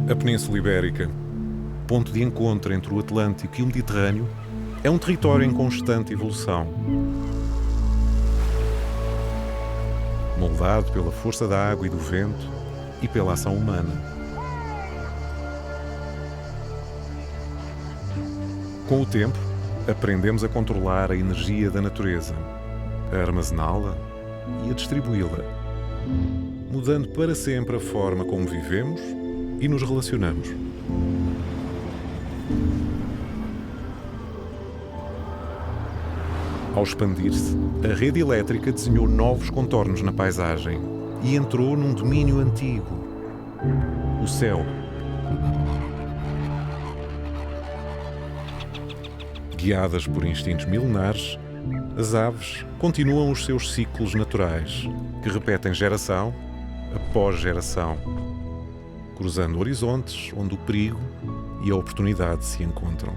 A Península Ibérica, ponto de encontro entre o Atlântico e o Mediterrâneo, é um território em constante evolução. Moldado pela força da água e do vento e pela ação humana. Com o tempo, aprendemos a controlar a energia da natureza, a armazená-la e a distribuí-la, mudando para sempre a forma como vivemos e nos relacionamos. Ao expandir-se, a rede elétrica desenhou novos contornos na paisagem e entrou num domínio antigo, o céu. Guiadas por instintos milenares, as aves continuam os seus ciclos naturais, que repetem geração após geração, cruzando horizontes onde o perigo e a oportunidade se encontram.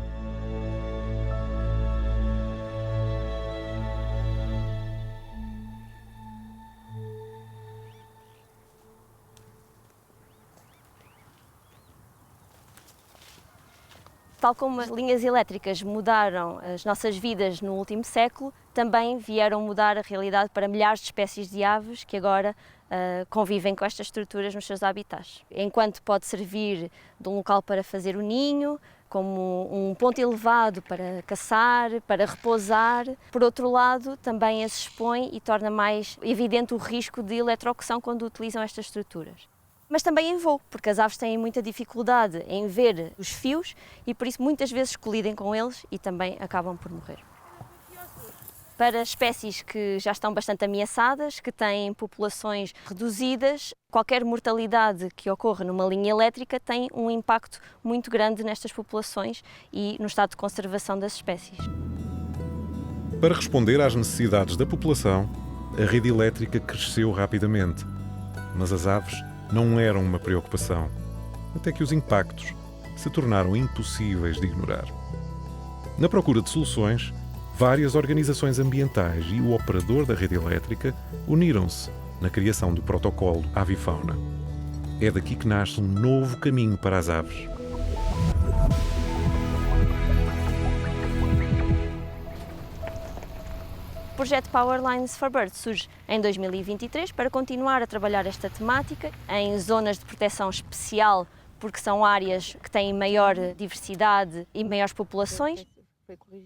Tal como as linhas elétricas mudaram as nossas vidas no último século, também vieram mudar a realidade para milhares de espécies de aves que agora convivem com estas estruturas nos seus habitats. Enquanto pode servir de um local para fazer o ninho, como um ponto elevado para caçar, para repousar, por outro lado, também as expõe e torna mais evidente o risco de eletrocução quando utilizam estas estruturas. Mas também em voo, porque as aves têm muita dificuldade em ver os fios e por isso muitas vezes colidem com eles e também acabam por morrer. Para espécies que já estão bastante ameaçadas, que têm populações reduzidas, qualquer mortalidade que ocorra numa linha elétrica tem um impacto muito grande nestas populações e no estado de conservação das espécies. Para responder às necessidades da população, a rede elétrica cresceu rapidamente, mas as aves não eram uma preocupação, até que os impactos se tornaram impossíveis de ignorar. Na procura de soluções, várias organizações ambientais e o operador da rede elétrica uniram-se na criação do protocolo Avifauna. É daqui que nasce um novo caminho para as aves. O projeto Power Lines for Birds surge em 2023 para continuar a trabalhar esta temática em zonas de proteção especial, porque são áreas que têm maior diversidade e maiores populações.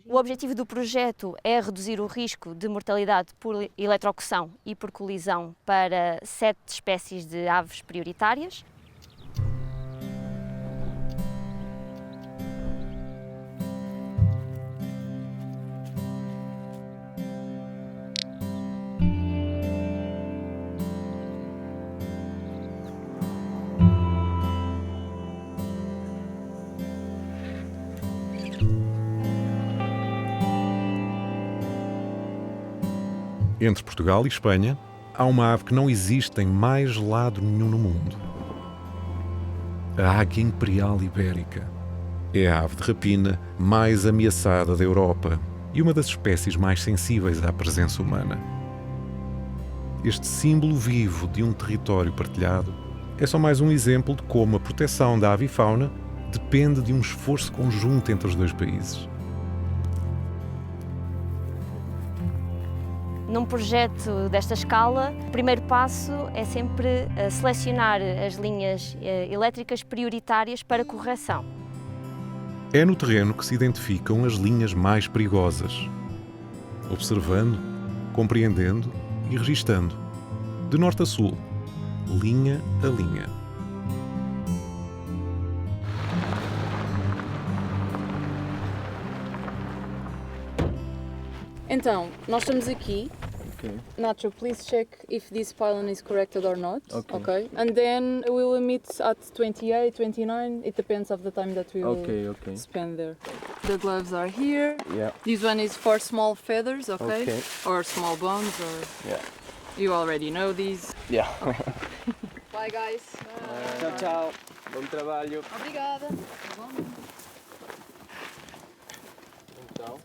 O objetivo do projeto é reduzir o risco de mortalidade por eletrocução e por colisão para 7 espécies de aves prioritárias. Entre Portugal e Espanha, há uma ave que não existe em mais lado nenhum no mundo. A águia imperial ibérica. É a ave de rapina mais ameaçada da Europa e uma das espécies mais sensíveis à presença humana. Este símbolo vivo de um território partilhado é só mais um exemplo de como a proteção da avifauna depende de um esforço conjunto entre os dois países. Num projeto desta escala, o primeiro passo é sempre selecionar as linhas elétricas prioritárias para correção. É no terreno que se identificam as linhas mais perigosas, observando, compreendendo e registando, de norte a sul, linha a linha. Então, nós estamos aqui. Okay. Nacho, please check if this pylon is corrected or not. Okay. And then we will meet at 28, 29. It depends of the time that we will Okay. spend there. The gloves are here. Yeah. This one is for small feathers, Okay. or small bones, or Yeah. you already know these. Yeah. Bye, guys. Tchau, tchau. Bom trabalho. Obrigada. Então.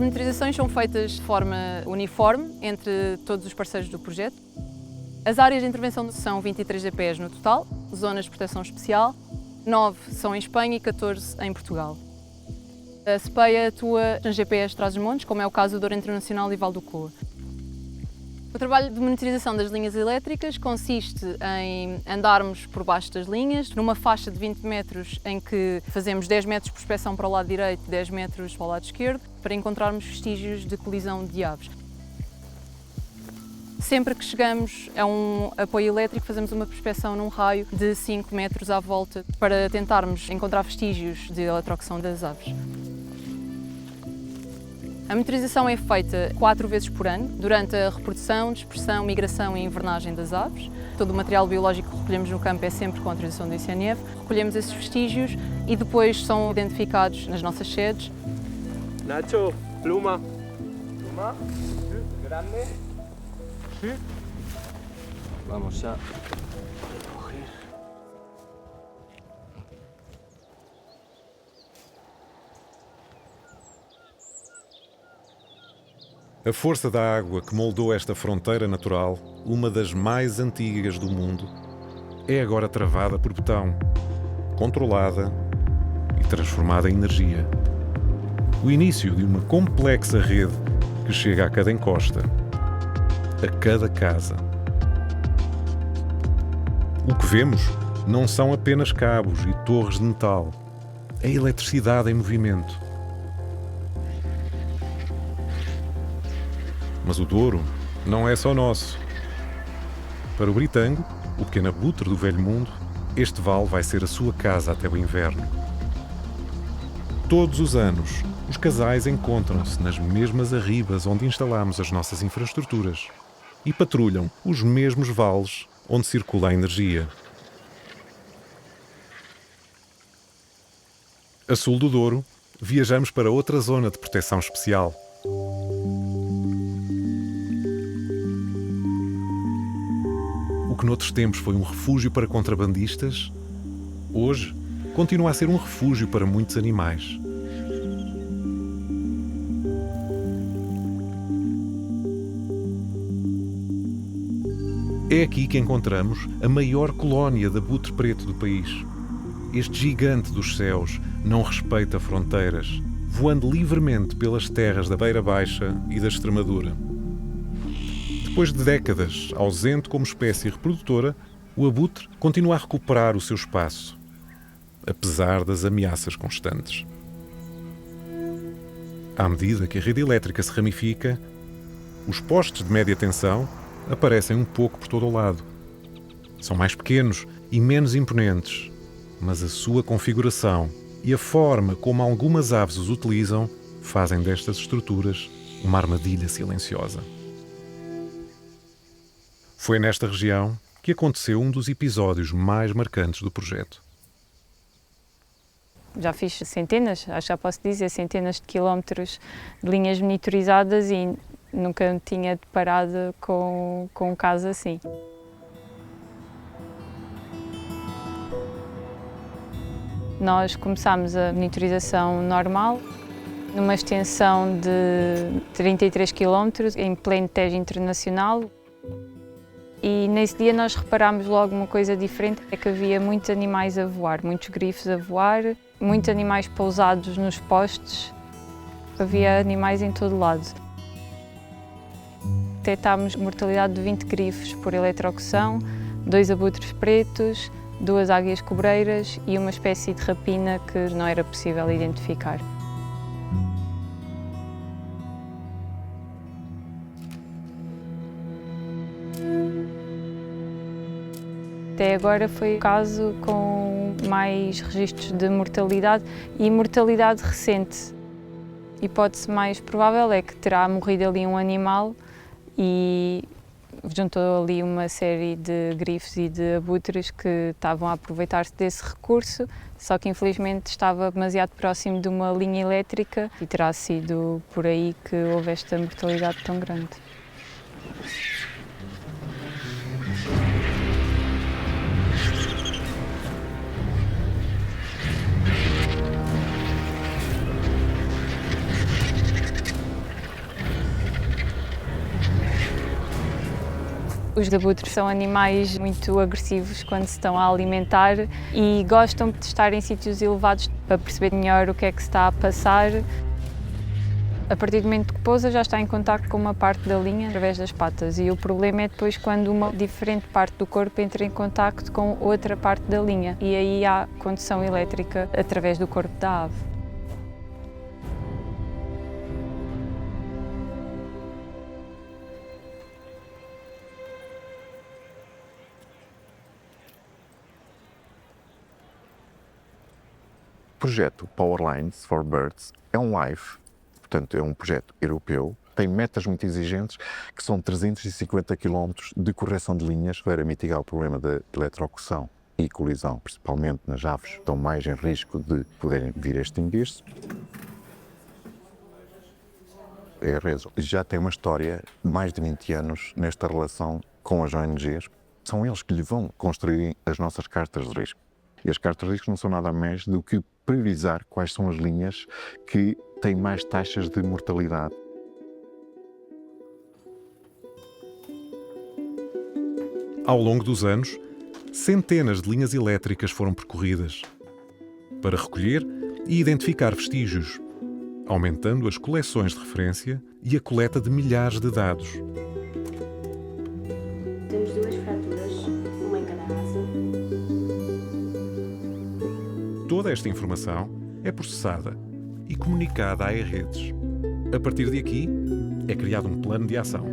monitorizações são feitas de forma uniforme entre todos os parceiros do projeto. As áreas de intervenção são 23 DPEs no total, zonas de proteção especial, 9 são em Espanha e 14 em Portugal. A CPEA atua nas GPEs de Trás-os-Montes, como é o caso do Douro Internacional e Val do Coa. O trabalho de monitorização das linhas elétricas consiste em andarmos por baixo das linhas, numa faixa de 20 metros em que fazemos 10 metros de prospeção para o lado direito e 10 metros para o lado esquerdo, para encontrarmos vestígios de colisão de aves. Sempre que chegamos a um apoio elétrico, fazemos uma prospeção num raio de 5 metros à volta para tentarmos encontrar vestígios de eletrocução das aves. A monitorização é feita 4 vezes por ano, durante a reprodução, dispersão, migração e invernagem das aves. Todo o material biológico que recolhemos no campo é sempre com autorização do ICNF. Recolhemos esses vestígios e depois são identificados nas nossas sedes. Nacho, pluma. Pluma. Grande. Vamos a coger. A força da água que moldou esta fronteira natural, uma das mais antigas do mundo, é agora travada por betão, controlada e transformada em energia. O início de uma complexa rede que chega a cada encosta, a cada casa. O que vemos não são apenas cabos e torres de metal, é eletricidade em movimento. Mas o Douro não é só nosso. Para o Britango, o pequeno abutre do velho mundo, este vale vai ser a sua casa até o inverno. Todos os anos, os casais encontram-se nas mesmas arribas onde instalamos as nossas infraestruturas e patrulham os mesmos vales onde circula a energia. A sul do Douro, viajamos para outra zona de proteção especial. O que noutros tempos foi um refúgio para contrabandistas, hoje continua a ser um refúgio para muitos animais. É aqui que encontramos a maior colónia de abutre preto do país. Este gigante dos céus não respeita fronteiras, voando livremente pelas terras da Beira Baixa e da Extremadura. Depois de décadas ausente como espécie reprodutora, o abutre continua a recuperar o seu espaço, apesar das ameaças constantes. À medida que a rede elétrica se ramifica, os postes de média tensão aparecem um pouco por todo o lado. São mais pequenos e menos imponentes, mas a sua configuração e a forma como algumas aves os utilizam fazem destas estruturas uma armadilha silenciosa. Foi nesta região que aconteceu um dos episódios mais marcantes do projeto. Já fiz centenas, acho que já posso dizer, centenas de quilómetros de linhas monitorizadas e nunca me tinha deparado com um caso assim. Nós começámos a monitorização normal, numa extensão de 33 km, em pleno Tejo Internacional. E nesse dia nós reparámos logo uma coisa diferente, é que havia muitos animais a voar, muitos grifos a voar, muitos animais pousados nos postes, havia animais em todo lado. Detectámos mortalidade de 20 grifos por eletrocução, 2 abutres pretos, 2 águias cobreiras e uma espécie de rapina que não era possível identificar. Até agora foi o caso com mais registros de mortalidade e mortalidade recente. A hipótese mais provável é que terá morrido ali um animal e juntou ali uma série de grifos e de abutres que estavam a aproveitar-se desse recurso, só que infelizmente estava demasiado próximo de uma linha elétrica e terá sido por aí que houve esta mortalidade tão grande. Os abutres são animais muito agressivos quando se estão a alimentar e gostam de estar em sítios elevados para perceber melhor o que é que se está a passar. A partir do momento que pousa, já está em contacto com uma parte da linha através das patas e o problema é depois quando uma diferente parte do corpo entra em contacto com outra parte da linha e aí há condução elétrica através do corpo da ave. O projeto Powerlines for Birds é um LIFE, portanto é um projeto europeu, tem metas muito exigentes, que são 350 km de correção de linhas para mitigar o problema da eletrocução e colisão, principalmente nas aves que estão mais em risco de poderem vir a extinguir-se. A RESO já tem uma história de mais de 20 anos nesta relação com as ONGs. São eles que lhe vão construir as nossas cartas de risco. E as cartas de risco não são nada mais do que priorizar quais são as linhas que têm mais taxas de mortalidade. Ao longo dos anos, centenas de linhas elétricas foram percorridas para recolher e identificar vestígios, aumentando as coleções de referência e a coleta de milhares de dados. Temos 2 fraturas, uma em cada asa. Toda esta informação é processada e comunicada às redes. A partir de aqui, é criado um plano de ação.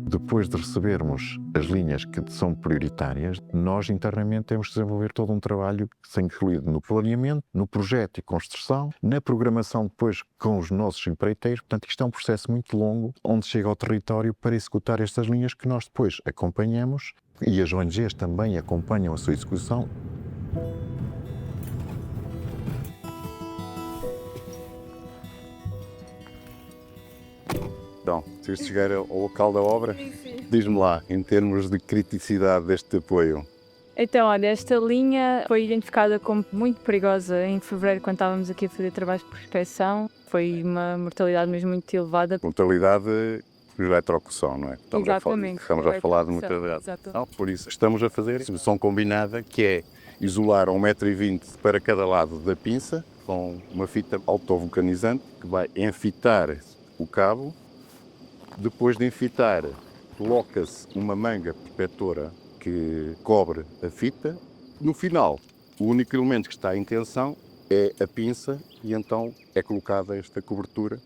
Depois de recebermos as linhas que são prioritárias, nós internamente temos que desenvolver todo um trabalho que se incluído no planeamento, no projeto e construção, na programação depois com os nossos empreiteiros. Portanto, isto é um processo muito longo, onde chega ao território para executar estas linhas que nós depois acompanhamos e as ONGs também acompanham a sua execução. Então, se chegar ao local da obra, diz-me lá, em termos de criticidade deste apoio. Então, olha, esta linha foi identificada como muito perigosa em fevereiro, quando estávamos aqui a fazer trabalhos de prospecção. Foi uma mortalidade mesmo muito elevada. Mortalidade de eletrocução, não é? Exatamente. Estamos a falar de mortalidade. Não, por isso, estamos a fazer a solução combinada, que é isolar 1,20 m para cada lado da pinça, com uma fita autovulcanizante, que vai enfitar o cabo. Depois de enfitar, coloca-se uma manga protetora que cobre a fita. No final, o único elemento que está em tensão é a pinça e então é colocada esta cobertura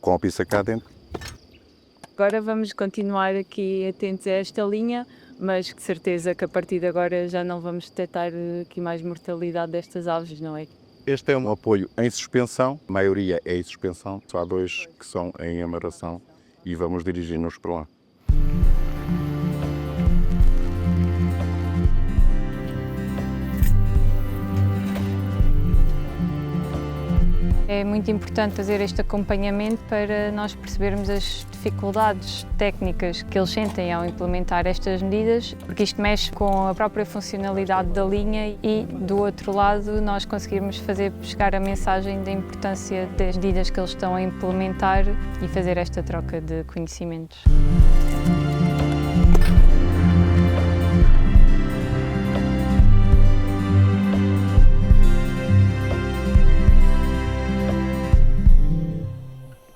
com a pinça cá dentro. Agora vamos continuar aqui atentos a esta linha, mas de certeza que a partir de agora já não vamos detectar aqui mais mortalidade destas aves, não é? Este é um apoio em suspensão, a maioria é em suspensão, só há 2 que são em amarração. E vamos dirigir-nos para lá. É muito importante fazer este acompanhamento para nós percebermos as dificuldades técnicas que eles sentem ao implementar estas medidas, porque isto mexe com a própria funcionalidade da linha e, do outro lado, nós conseguirmos fazer chegar a mensagem da importância das medidas que eles estão a implementar e fazer esta troca de conhecimentos.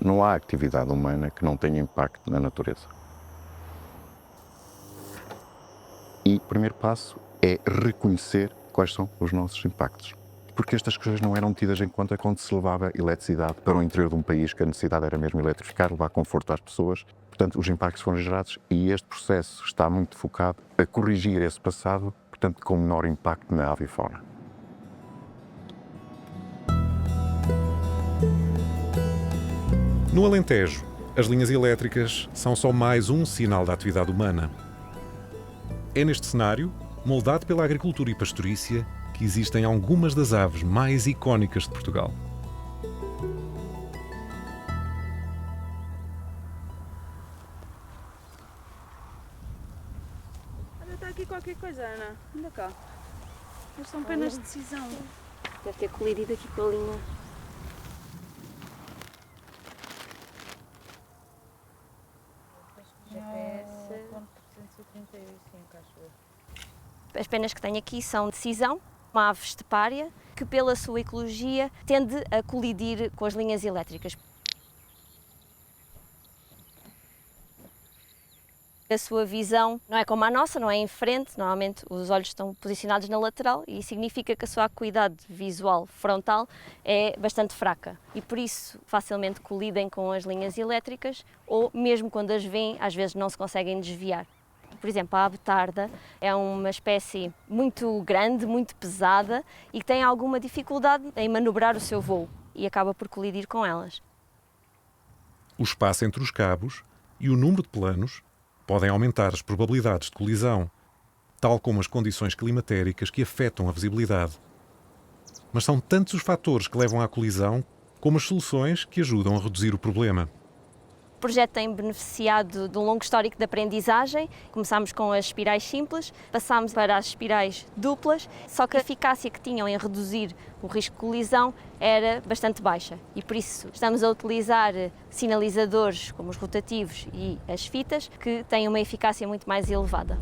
Não há atividade humana que não tenha impacto na natureza. E o primeiro passo é reconhecer quais são os nossos impactos. Porque estas coisas não eram tidas em conta quando se levava eletricidade para o interior de um país, que a necessidade era mesmo eletrificar, levar conforto às pessoas. Portanto, os impactos foram gerados e este processo está muito focado a corrigir esse passado, portanto, com menor impacto na avifauna. No Alentejo, as linhas elétricas são só mais um sinal da atividade humana. É neste cenário, moldado pela agricultura e pastorícia, que existem algumas das aves mais icónicas de Portugal. Olha, está aqui qualquer coisa, Ana. Anda cá. Eles são penas de decisão. Deve ter colidido aqui com a linha. GPS. 135, acho eu. As penas que tenho aqui são de cisão, uma ave estepária, que pela sua ecologia tende a colidir com as linhas elétricas. A sua visão não é como a nossa, não é em frente, normalmente os olhos estão posicionados na lateral e significa que a sua acuidade visual frontal é bastante fraca e por isso facilmente colidem com as linhas elétricas ou mesmo quando as veem, às vezes não se conseguem desviar. Por exemplo, a ave tarda é uma espécie muito grande, muito pesada e que tem alguma dificuldade em manobrar o seu voo e acaba por colidir com elas. O espaço entre os cabos e o número de planos podem aumentar as probabilidades de colisão, tal como as condições climatéricas que afetam a visibilidade. Mas são tantos os fatores que levam à colisão como as soluções que ajudam a reduzir o problema. O projeto tem beneficiado de um longo histórico de aprendizagem. Começámos com as espirais simples, passámos para as espirais duplas, só que a eficácia que tinham em reduzir o risco de colisão era bastante baixa e por isso estamos a utilizar sinalizadores como os rotativos e as fitas que têm uma eficácia muito mais elevada.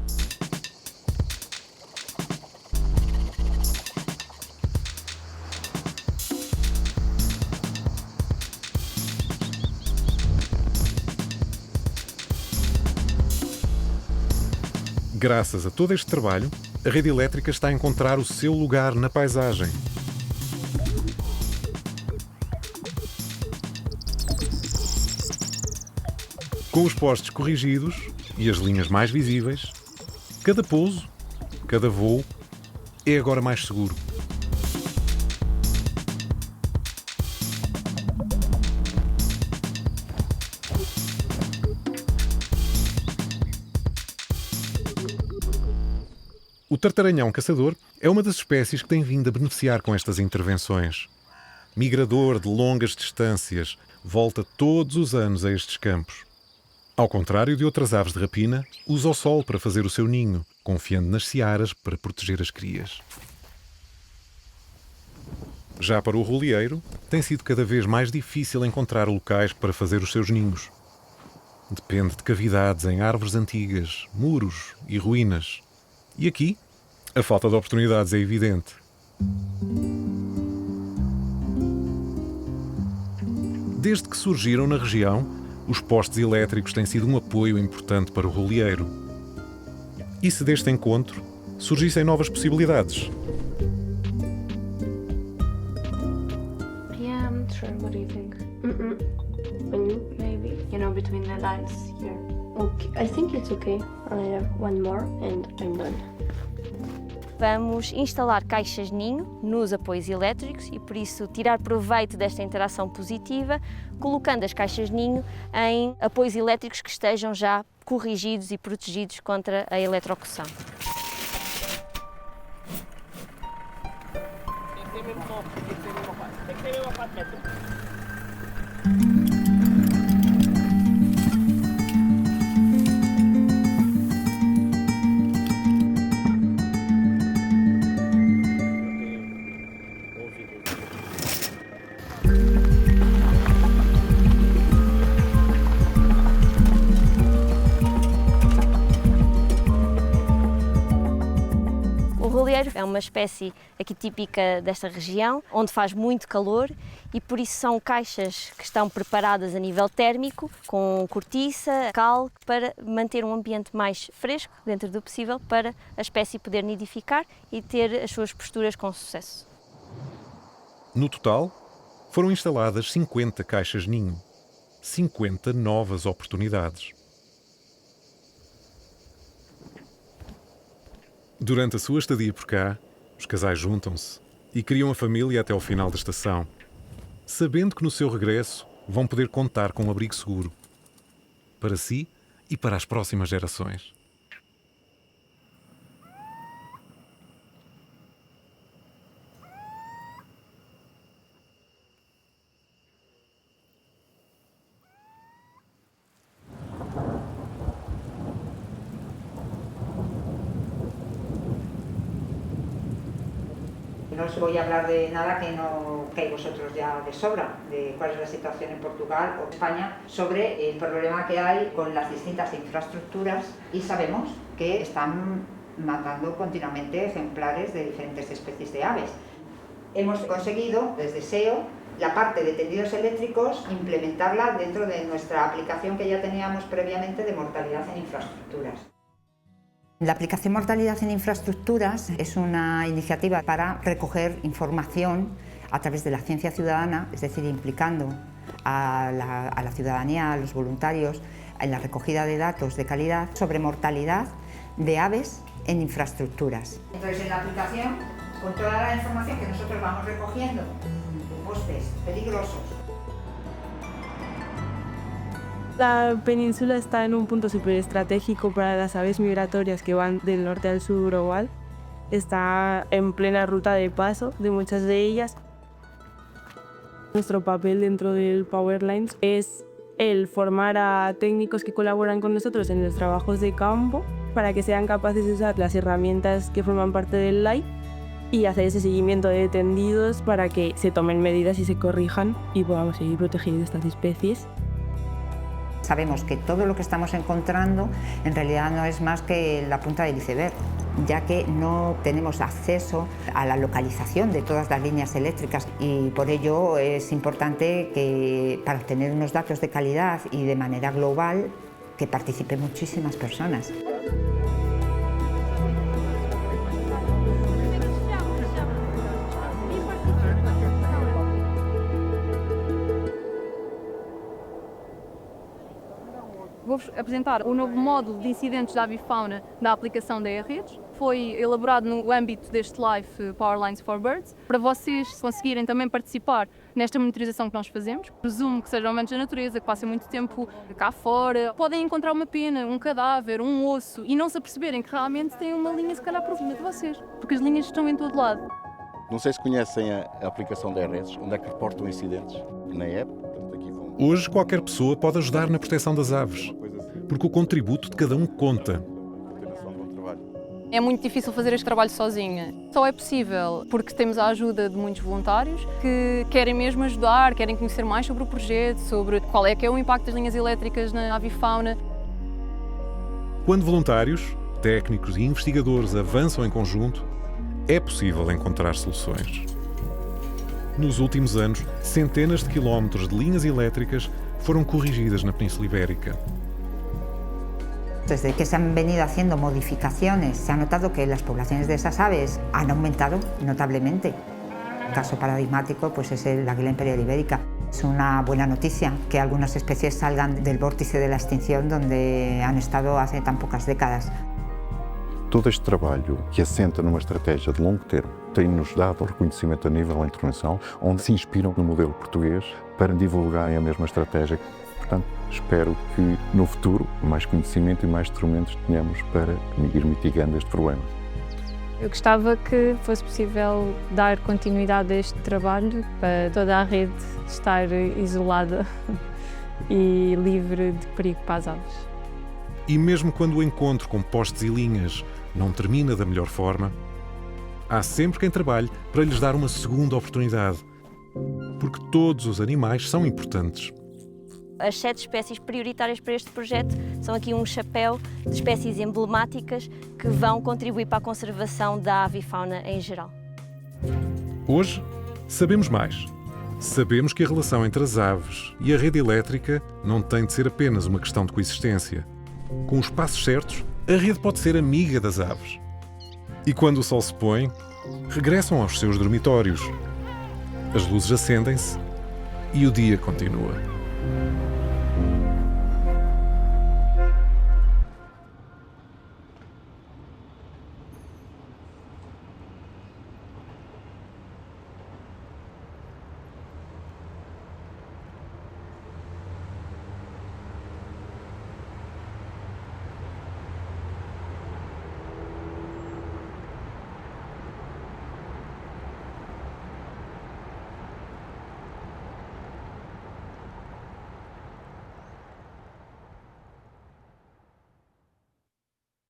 Graças a todo este trabalho, a rede elétrica está a encontrar o seu lugar na paisagem. Com os postes corrigidos e as linhas mais visíveis, cada pouso, cada voo é agora mais seguro. O tartaranhão caçador é uma das espécies que tem vindo a beneficiar com estas intervenções. Migrador de longas distâncias, volta todos os anos a estes campos. Ao contrário de outras aves de rapina, usa o sol para fazer o seu ninho, confiando nas searas para proteger as crias. Já para o rolieiro, tem sido cada vez mais difícil encontrar locais para fazer os seus ninhos. Depende de cavidades em árvores antigas, muros e ruínas. E aqui, a falta de oportunidades é evidente. Desde que surgiram na região, os postes elétricos têm sido um apoio importante para o rolieiro. E se deste encontro surgissem novas possibilidades? Yeah, I'm not sure. What do you think? And you? Maybe. You know, between the lines here. Okay, I think it's okay. I have one more and I'm done. Vamos instalar caixas ninho nos apoios elétricos e, por isso, tirar proveito desta interação positiva, colocando as caixas ninho em apoios elétricos que estejam já corrigidos e protegidos contra a eletrocução. O rolieiro é uma espécie aqui típica desta região, onde faz muito calor e por isso são caixas que estão preparadas a nível térmico, com cortiça, cal, para manter um ambiente mais fresco, dentro do possível, para a espécie poder nidificar e ter as suas posturas com sucesso. No total, foram instaladas 50 caixas ninho. 50 novas oportunidades. Durante a sua estadia por cá, os casais juntam-se e criam a família até ao final da estação, sabendo que no seu regresso vão poder contar com um abrigo seguro, para si e para as próximas gerações. No os voy a hablar de nada que hay vosotros ya de sobra, de cuál es la situación en Portugal o España, sobre el problema que hay con las distintas infraestructuras, y sabemos que están matando continuamente ejemplares de diferentes especies de aves. Hemos conseguido, desde SEO, la parte de tendidos eléctricos, implementarla dentro de nuestra aplicación que ya teníamos previamente de mortalidad en infraestructuras. La aplicación Mortalidad en Infraestructuras es una iniciativa para recoger información a través de la ciencia ciudadana, es decir, implicando a la ciudadanía, a los voluntarios, en la recogida de datos de calidad sobre mortalidad de aves en infraestructuras. Entonces, en la aplicación, con toda la información que nosotros vamos recogiendo, postes peligrosos. La península está en un punto súper estratégico para las aves migratorias que van del norte al sur global. Está en plena ruta de paso de muchas de ellas. Nuestro papel dentro del Powerlines es el formar a técnicos que colaboran con nosotros en los trabajos de campo para que sean capaces de usar las herramientas que forman parte del LIFE y hacer ese seguimiento de tendidos para que se tomen medidas y se corrijan y podamos seguir protegiendo estas especies. Sabemos que todo lo que estamos encontrando en realidad no es más que la punta del iceberg, ya que no tenemos acceso a la localización de todas las líneas eléctricas, y por ello es importante que, para obtener unos datos de calidad y de manera global, que participen muchísimas personas. Vou-vos apresentar o novo módulo de incidentes da avifauna da aplicação da E-Redes. Foi elaborado no âmbito deste LIFE Powerlines for Birds, para vocês conseguirem também participar nesta monitorização que nós fazemos. Presumo que sejam amantes da natureza, que passem muito tempo cá fora. Podem encontrar uma pena, um cadáver, um osso e não se aperceberem que realmente tem uma linha, se calhar, por cima de vocês, porque as linhas estão em todo lado. Não sei se conhecem a aplicação da E-Redes, onde é que reportam incidentes na app. Hoje, qualquer pessoa pode ajudar na proteção das aves, porque o contributo de cada um conta. É muito difícil fazer este trabalho sozinha. Só é possível porque temos a ajuda de muitos voluntários que querem mesmo ajudar, querem conhecer mais sobre o projeto, sobre qual é que é o impacto das linhas elétricas na avifauna. Quando voluntários, técnicos e investigadores avançam em conjunto, é possível encontrar soluções. Nos últimos anos, centenas de quilómetros de linhas elétricas foram corrigidas na Península Ibérica. Desde que se han venido haciendo modificaciones, se ha notado que las poblaciones de esas aves han aumentado notablemente. El caso paradigmático pues, es el águila imperial ibérica. Es una buena noticia que algunas especies salgan del vórtice de la extinción donde han estado hace tan pocas décadas. Todo este trabalho, que assenta numa estratégia de longo termo, tem-nos dado reconhecimento a nível internacional, onde se inspiram no modelo português para divulgarem a mesma estratégia. Portanto, espero que no futuro mais conhecimento e mais instrumentos tenhamos para ir mitigando este problema. Eu gostava que fosse possível dar continuidade a este trabalho para toda a rede estar isolada e livre de perigo para as aves. E mesmo quando o encontro com postes e linhas não termina da melhor forma, há sempre quem trabalhe para lhes dar uma segunda oportunidade, porque todos os animais são importantes. As 7 espécies prioritárias para este projeto são aqui um chapéu de espécies emblemáticas que vão contribuir para a conservação da avifauna em geral. Hoje, sabemos mais. Sabemos que a relação entre as aves e a rede elétrica não tem de ser apenas uma questão de coexistência. Com os passos certos, a rede pode ser amiga das aves. E quando o sol se põe, regressam aos seus dormitórios. As luzes acendem-se e o dia continua.